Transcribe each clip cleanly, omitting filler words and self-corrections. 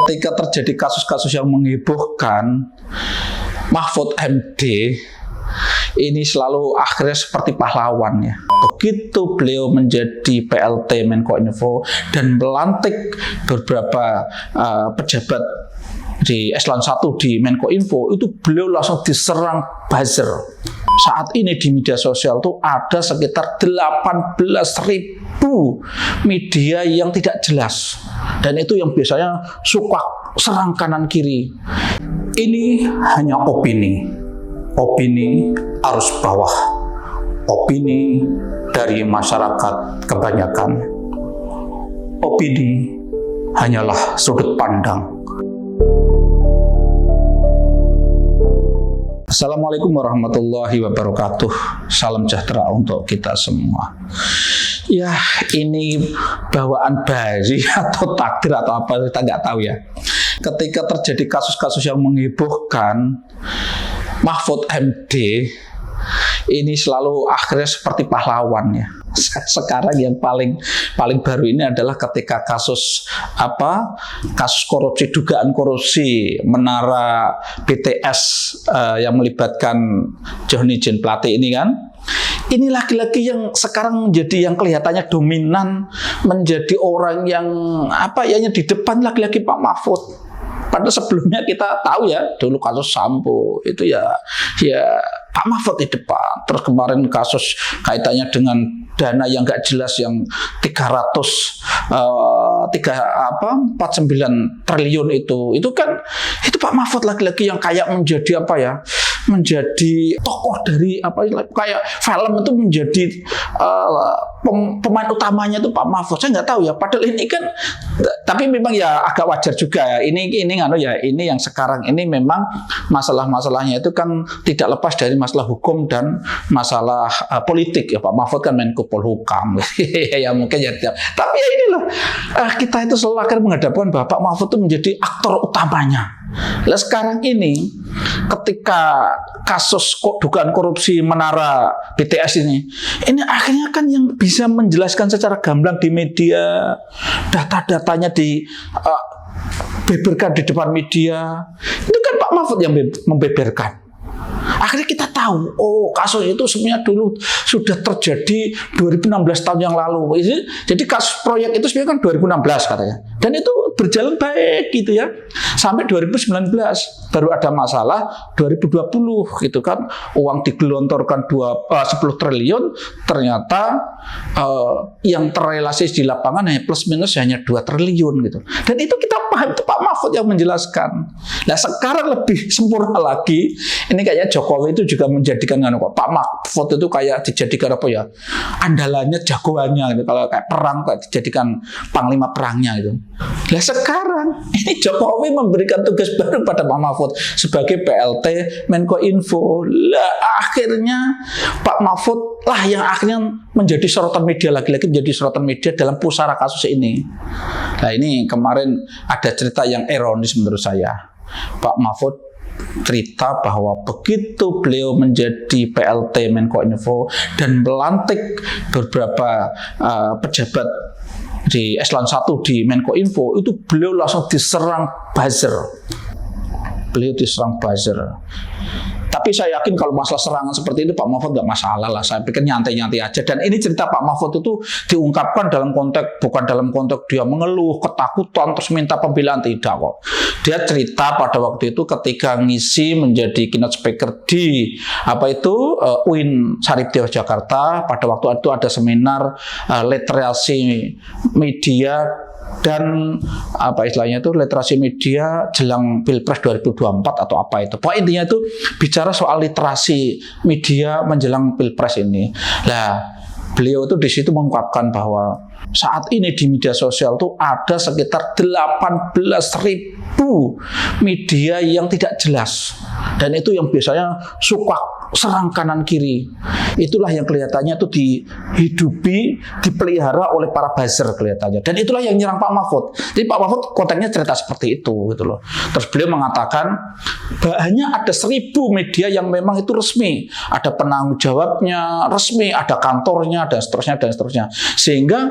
ketika terjadi kasus-kasus yang menghebohkan, Mahfud MD ini selalu akhirnya seperti pahlawan ya. Begitu beliau menjadi PLT Menkominfo dan melantik beberapa pejabat di eselon 1 di Menkominfo, itu beliau langsung diserang buzzer. Saat ini di media sosial tuh ada sekitar 18.000 media yang tidak jelas, dan itu yang biasanya suka serang kanan kiri. Ini hanya opini arus bawah, opini dari masyarakat kebanyakan. Opini hanyalah sudut pandang. Assalamualaikum warahmatullahi wabarakatuh. Salam sejahtera untuk kita semua. Ya, ini bawaan bayi atau takdir atau apa, kita nggak tahu ya. Ketika terjadi kasus-kasus yang menghebohkan, Mahfud MD ini selalu akhirnya seperti pahlawan ya. Sekarang yang paling baru ini adalah ketika kasus korupsi, dugaan korupsi menara BTS yang melibatkan Johnny Jean Plate ini kan. Ini laki-laki yang sekarang menjadi yang kelihatannya dominan, menjadi orang yang yang di depan, laki-laki Pak Mahfud. Padahal sebelumnya kita tahu ya, dulu kasus Sambo itu ya Pak Mahfud di depan. Terus kemarin kasus kaitannya dengan dana yang nggak jelas yang 49 triliun itu kan itu Pak Mahfud laki-laki yang kayak menjadi menjadi tokoh dari kayak film itu menjadi pemain utamanya itu Pak Mahfud. Saya nggak tahu ya, padahal ini kan, tapi memang ya agak wajar juga ya. Ini yang sekarang ini memang masalah-masalahnya itu kan tidak lepas dari masalah hukum dan masalah politik ya. Pak Mahfud kan Menko Polhukam ya, mungkin ya. Tapi ya inilah kita itu selalu akan menghadapkan bahwa Pak Mahfud itu menjadi aktor utamanya. Nah sekarang ini ketika kasus dugaan korupsi menara BTS ini akhirnya kan yang bisa menjelaskan secara gamblang di media, data-datanya dibeberkan di depan media, itu kan Pak Mahfud yang membeberkan. Akhirnya kita tahu, kasus itu sebenarnya dulu sudah terjadi 2016 tahun yang lalu. Jadi kasus proyek itu sebenarnya kan 2016 katanya. Dan itu berjalan baik gitu ya. Sampai 2019 baru ada masalah 2020 gitu kan. Uang digelontorkan 10 triliun, ternyata yang terrealisasi di lapangan hanya plus minus hanya 2 triliun gitu. Dan itu kita paham, itu Pak Mahfud yang menjelaskan. Nah sekarang lebih sempurna lagi, ini kayaknya Jokowi itu juga menjadikan Pak Mahfud itu kayak dijadikan andalannya, jagoannya gitu. Kalau kayak perang kayak dijadikan panglima perangnya gitu. Nah sekarang ini Jokowi memberikan tugas baru pada Pak Mahfud sebagai PLT Menkominfo. Lah akhirnya Pak Mahfud lah yang akhirnya menjadi sorotan media, lagi-lagi menjadi sorotan media dalam pusara kasus ini. Nah ini kemarin ada cerita yang ironis menurut saya. Pak Mahfud cerita bahwa begitu beliau menjadi PLT Menkominfo dan melantik beberapa pejabat di eselon 1 di Menkominfo, itu beliau langsung diserang buzzer. Tapi saya yakin kalau masalah serangan seperti itu Pak Mahfud nggak masalah lah. Saya pikir nyantai-nyantai aja. Dan ini cerita Pak Mahfud itu diungkapkan bukan dalam konteks dia mengeluh, ketakutan, terus minta pembelaan, tidak kok. Dia cerita pada waktu itu ketika ngisi menjadi keynote speaker di UIN Saripdewa Jakarta. Pada waktu itu ada seminar literasi media dan literasi media jelang Pilpres 2024 atau apa itu. Pokoknya intinya itu bicara soal literasi media menjelang Pilpres ini. Nah, beliau itu di situ mengungkapkan bahwa saat ini di media sosial tuh ada sekitar 18.000 media yang tidak jelas, dan itu yang biasanya suka serang kanan kiri. Itulah yang kelihatannya itu dihidupi, dipelihara oleh para buzzer kelihatannya, dan itulah yang nyerang Pak Mahfud. Jadi Pak Mahfud kontennya cerita seperti itu gitu loh. Terus beliau mengatakan hanya ada 1.000 media yang memang itu resmi, ada penanggung jawabnya resmi, ada kantornya dan seterusnya, sehingga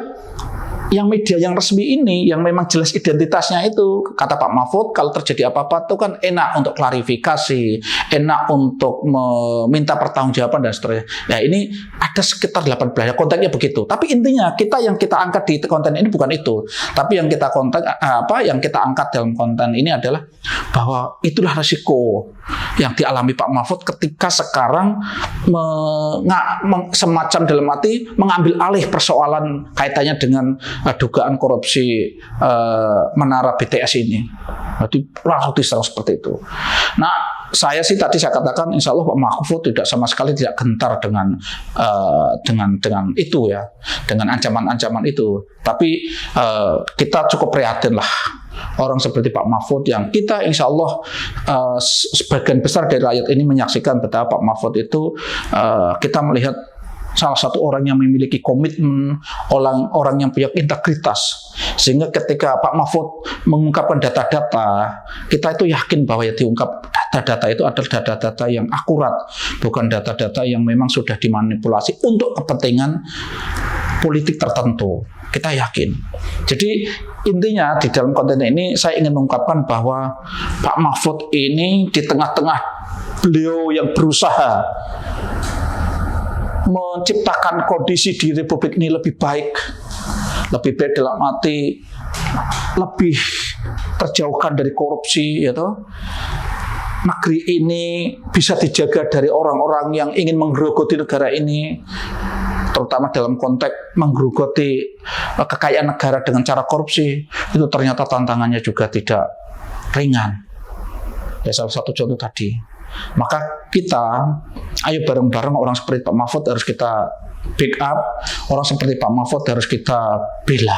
yang media yang resmi ini, yang memang jelas identitasnya itu, kata Pak Mahfud, kalau terjadi apa-apa itu kan enak untuk klarifikasi, enak untuk meminta pertanggungjawaban dan seterusnya. Ya ini ada sekitar 18 kontennya begitu. Tapi intinya yang kita angkat di konten ini bukan itu. Tapi yang kita angkat dalam konten ini adalah bahwa itulah resiko yang dialami Pak Mahfud ketika sekarang semacam dalam arti mengambil alih persoalan kaitannya dengan dugaan korupsi menara BTS ini. Jadi langsung diserang seperti itu. Nah, saya katakan insya Allah Pak Mahfud tidak sama sekali tidak gentar dengan itu ya, dengan ancaman-ancaman itu. Tapi kita cukup prihatin lah orang seperti Pak Mahfud yang kita insya Allah sebagian besar dari rakyat ini menyaksikan betapa Pak Mahfud itu kita melihat salah satu orang yang memiliki komitmen, orang yang punya integritas, sehingga ketika Pak Mahfud mengungkapkan data-data, kita itu yakin bahwa yang diungkap data-data itu adalah data-data yang akurat, bukan data-data yang memang sudah dimanipulasi untuk kepentingan politik tertentu. Kita yakin. Jadi intinya di dalam konten ini saya ingin mengungkapkan bahwa Pak Mahfud ini di tengah-tengah beliau yang berusaha menciptakan kondisi di Republik ini lebih baik dalam arti lebih terjauhkan dari korupsi, ya toh. Negeri ini bisa dijaga dari orang-orang yang ingin menggerogoti negara ini, terutama dalam konteks menggerogoti kekayaan negara dengan cara korupsi. Itu ternyata tantangannya juga tidak ringan. Ya, salah satu contoh tadi. Maka kita, ayo bareng-bareng orang seperti Pak Mahfud harus kita backup, orang seperti Pak Mahfud harus kita bela.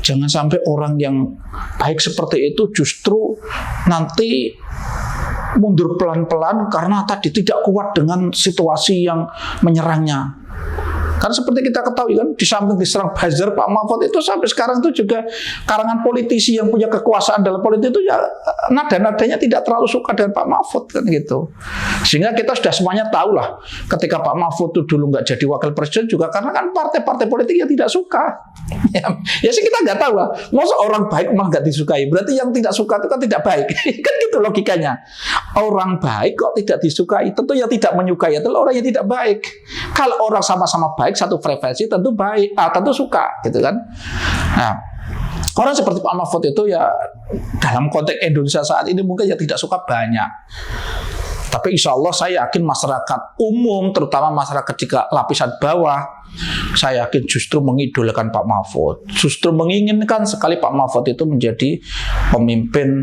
Jangan sampai orang yang baik seperti itu justru nanti mundur pelan-pelan karena tadi tidak kuat dengan situasi yang menyerangnya. Karena seperti kita ketahui kan, di samping diserang buzzer, Pak Mahfud itu sampai sekarang itu juga karangan politisi yang punya kekuasaan dalam politik itu ya nada-nadanya tidak terlalu suka dengan Pak Mahfud kan gitu. Sehingga kita sudah semuanya tahu lah ketika Pak Mahfud itu dulu nggak jadi wakil presiden juga karena kan partai-partai politik yang tidak suka. Ya sih kita nggak tahu lah. Masa orang baik malah nggak disukai, berarti yang tidak suka itu kan tidak baik. Kan gitu logikanya. Orang baik kok tidak disukai, tentu yang tidak menyukai adalah orang yang tidak baik. Kalau orang sama-sama baik satu frekuensi tentu baik, tentu suka gitu kan. Nah, orang seperti Pak Mahfud itu ya dalam konteks Indonesia saat ini mungkin ya tidak suka banyak. Tapi insya Allah saya yakin masyarakat umum, terutama masyarakat juga lapisan bawah, saya yakin justru mengidolakan Pak Mahfud. Justru menginginkan sekali Pak Mahfud itu menjadi pemimpin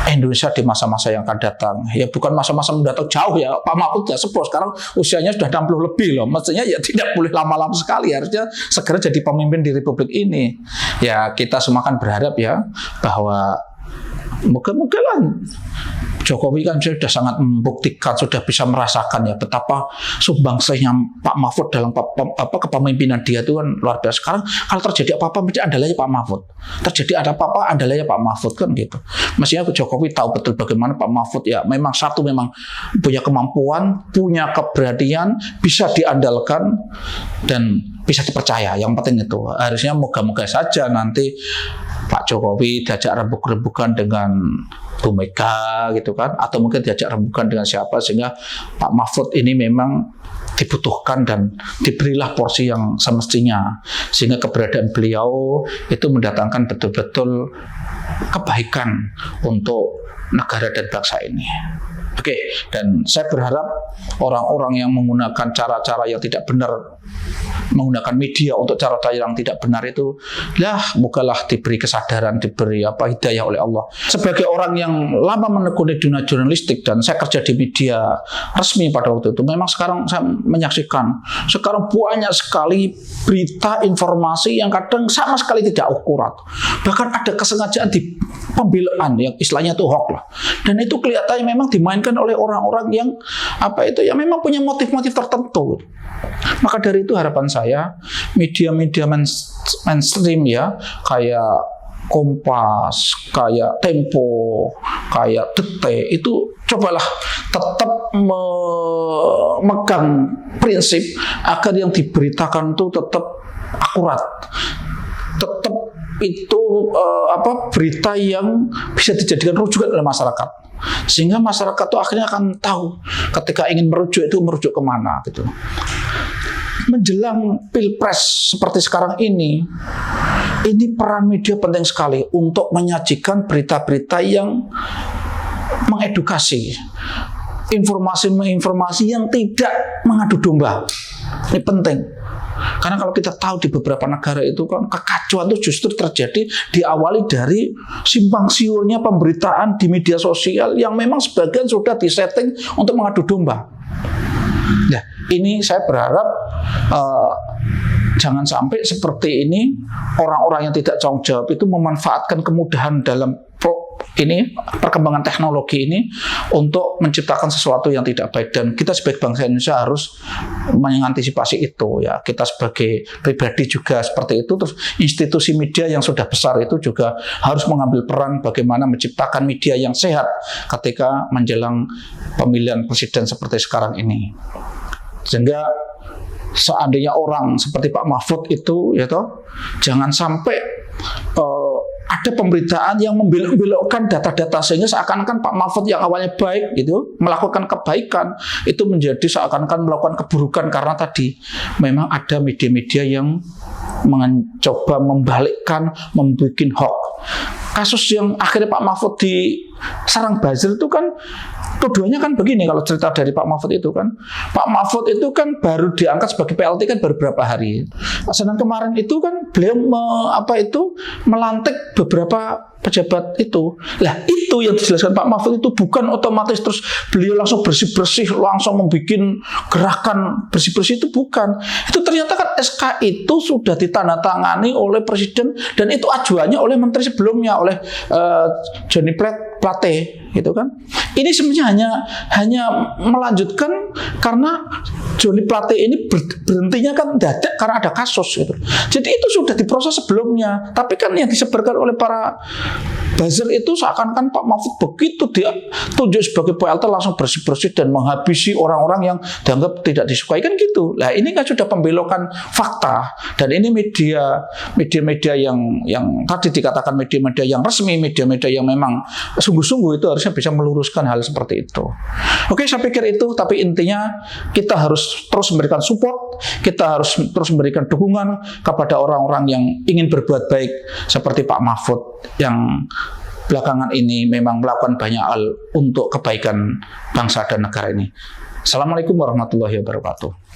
Indonesia di masa-masa yang akan datang. Ya bukan masa-masa mendatang jauh ya. Pak Mahfud sudah sepuh, sekarang usianya sudah 60 lebih loh. Maksudnya ya tidak boleh lama-lama sekali. Harusnya segera jadi pemimpin di Republik ini. Ya kita semua kan berharap ya bahwa moga-moga lah Jokowi kan sudah sangat membuktikan, sudah bisa merasakan ya betapa sumbangsihnya Pak Mahfud dalam kepemimpinan dia itu kan luar biasa. Sekarang kalau terjadi apa-apa mesti andalanya Pak Mahfud. Terjadi ada apa-apa andalanya Pak Mahfud kan gitu. Mestinya Jokowi tahu betul bagaimana Pak Mahfud ya memang punya kemampuan, punya keberanian, bisa diandalkan dan bisa dipercaya. Yang penting itu harusnya moga-moga saja nanti Pak Jokowi diajak rembuk-rembukan dengan Bu Mega gitu kan, atau mungkin diajak rembukan dengan siapa sehingga Pak Mahfud ini memang dibutuhkan dan diberilah porsi yang semestinya sehingga keberadaan beliau itu mendatangkan betul-betul kebaikan untuk negara dan bangsa ini. Oke, dan saya berharap orang-orang yang menggunakan cara-cara yang tidak benar, menggunakan media untuk cara-cara yang tidak benar itu, mogalah diberi kesadaran, diberi hidayah oleh Allah. Sebagai orang yang lama menekuni dunia jurnalistik dan saya kerja di media resmi pada waktu itu, memang sekarang saya menyaksikan sekarang banyak sekali berita informasi yang kadang sama sekali tidak akurat. Bahkan ada kesengajaan di pembelaan yang istilahnya itu hoax lah. Dan itu kelihatannya memang dimainkan oleh orang-orang yang yang memang punya motif-motif tertentu. Maka dari itu harapan saya media-media mainstream ya kayak Kompas, kayak Tempo, kayak Detik itu cobalah tetap memegang prinsip agar yang diberitakan itu tetap akurat. tetap itu berita yang bisa dijadikan rujukan oleh masyarakat, sehingga masyarakat itu akhirnya akan tahu ketika ingin merujuk itu merujuk kemana gitu. Menjelang pilpres seperti sekarang ini peran media penting sekali untuk menyajikan berita-berita yang mengedukasi, informasi yang tidak mengadu domba. Ini penting. Karena kalau kita tahu di beberapa negara itu kan kekacauan itu justru terjadi diawali dari simpang siurnya pemberitaan di media sosial yang memang sebagian sudah disetting untuk mengadu domba. Nah, ini saya berharap jangan sampai seperti ini orang-orang yang tidak tanggung jawab itu memanfaatkan kemudahan dalam perkembangan teknologi ini untuk menciptakan sesuatu yang tidak baik, dan kita sebagai bangsa Indonesia harus mengantisipasi itu ya. Kita sebagai pribadi juga seperti itu, terus institusi media yang sudah besar itu juga harus mengambil peran bagaimana menciptakan media yang sehat ketika menjelang pemilihan presiden seperti sekarang ini. Sehingga seandainya orang seperti Pak Mahfud itu ya toh, jangan sampai ada pemberitaan yang membelok-belokkan data-data sehingga seakan-akan Pak Mahfud yang awalnya baik gitu melakukan kebaikan itu menjadi seakan-akan melakukan keburukan, karena tadi memang ada media-media yang mencoba membalikkan, membuat hoax. Kasus yang akhirnya Pak Mahfud diserang buzzer itu kan tuduhannya kan begini, kalau cerita dari Pak Mahfud itu kan, Pak Mahfud itu kan baru diangkat sebagai PLT kan baru beberapa hari. Sedang kemarin itu kan beliau melantik beberapa pejabat itu. Lah itu yang dijelaskan Pak Mahfud itu bukan otomatis terus beliau langsung bersih-bersih, langsung membuat gerakan bersih-bersih, itu bukan. Itu ternyata kan SK itu sudah ditandatangani oleh Presiden dan itu ajuannya oleh Menteri sebelumnya, oleh Johnny Plate gitu kan. Ini sebenarnya hanya melanjutkan karena Johnny Plate ini berhentinya kan dadak karena ada kasus gitu. Jadi itu sudah diproses sebelumnya, tapi kan yang disebarkan oleh para buzzer itu seakan-akan Pak Mahfud begitu dia tunjuk sebagai PLT langsung bersih-bersih dan menghabisi orang-orang yang dianggap tidak disukai kan gitu. Nah ini kan sudah pembelokan fakta, dan ini media-media yang tadi dikatakan media-media yang resmi, media-media yang memang sungguh-sungguh itu harusnya bisa meluruskan hal seperti itu. Oke, saya pikir itu, tapi intinya kita harus terus memberikan support, kita harus terus memberikan dukungan kepada orang-orang yang ingin berbuat baik seperti Pak Mahfud yang belakangan ini memang melakukan banyak hal untuk kebaikan bangsa dan negara ini. Assalamualaikum warahmatullahi wabarakatuh.